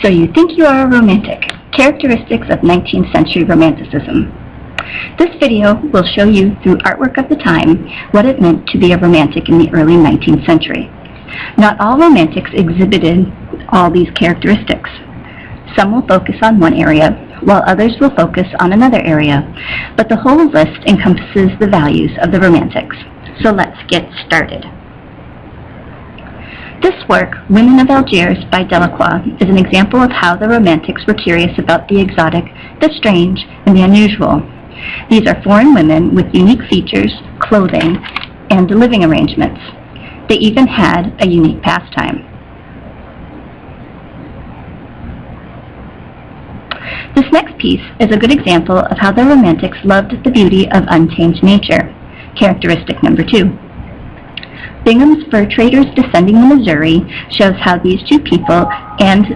So you think you are a romantic. Characteristics of 19th century Romanticism. This video will show you through artwork of the time what it meant to be a romantic in the early 19th century. Not all romantics exhibited all these characteristics. Some will focus on one area, while others will focus on another area, but the whole list encompasses the values of the romantics. So let's get started. This work, Women of Algiers by Delacroix, is an example of how the romantics were curious about the exotic, the strange, and the unusual. These are foreign women with unique features, clothing, and living arrangements. They even had a unique pastime. This next piece is a good example of how the romantics loved the beauty of untamed nature. Characteristic number 2. Bingham's fur traders descending the Missouri shows how these two people and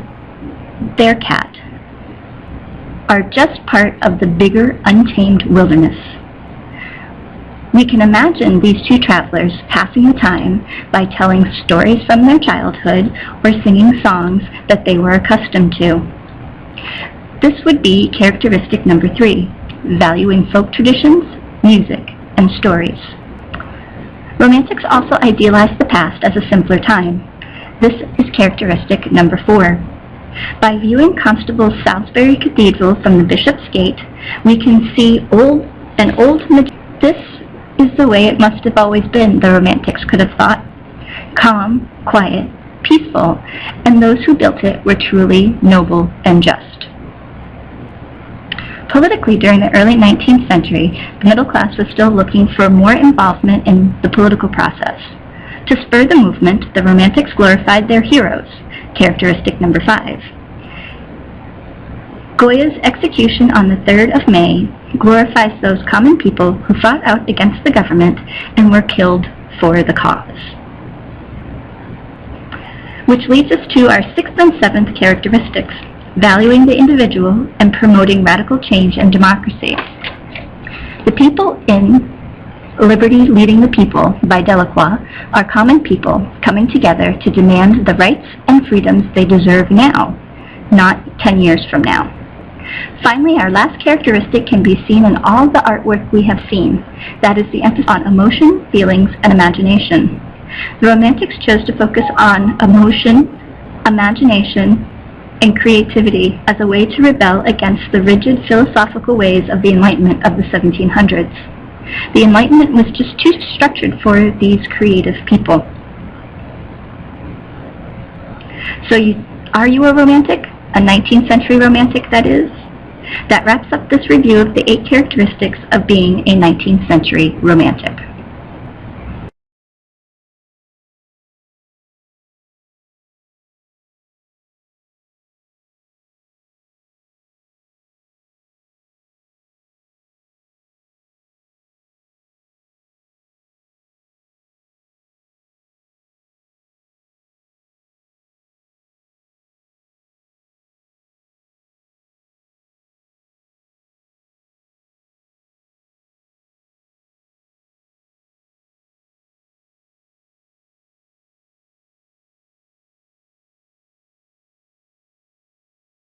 their cat are just part of the bigger, untamed wilderness. We can imagine these two travelers passing the time by telling stories from their childhood or singing songs that they were accustomed to. This would be characteristic number 3, valuing folk traditions, music, and stories. Romantics also idealized the past as a simpler time. This is characteristic number 4. By viewing Constable Salisbury Cathedral from the Bishop's Gate, we can see an old. This is the way it must have always been, the romantics could have thought. Calm, quiet, peaceful, and those who built it were truly noble and just. Politically, during the early 19th century, the middle class was still looking for more involvement in the political process. To spur the movement, the Romantics glorified their heroes, characteristic number 5. Goya's execution on the 3rd of May glorifies those common people who fought out against the government and were killed for the cause. Which leads us to our 6th and 7th characteristics. Valuing the individual and promoting radical change and democracy. The People in Liberty Leading the People by Delacroix are common people coming together to demand the rights and freedoms they deserve now, not 10 years from now. Finally, our last characteristic can be seen in all the artwork we have seen. That is the emphasis on emotion, feelings, and imagination. The Romantics chose to focus on emotion, imagination, and creativity as a way to rebel against the rigid philosophical ways of the Enlightenment of the 1700s. The Enlightenment was just too structured for these creative people. So are you a romantic? A 19th century romantic, that is? That wraps up this review of the 8 characteristics of being a 19th century romantic.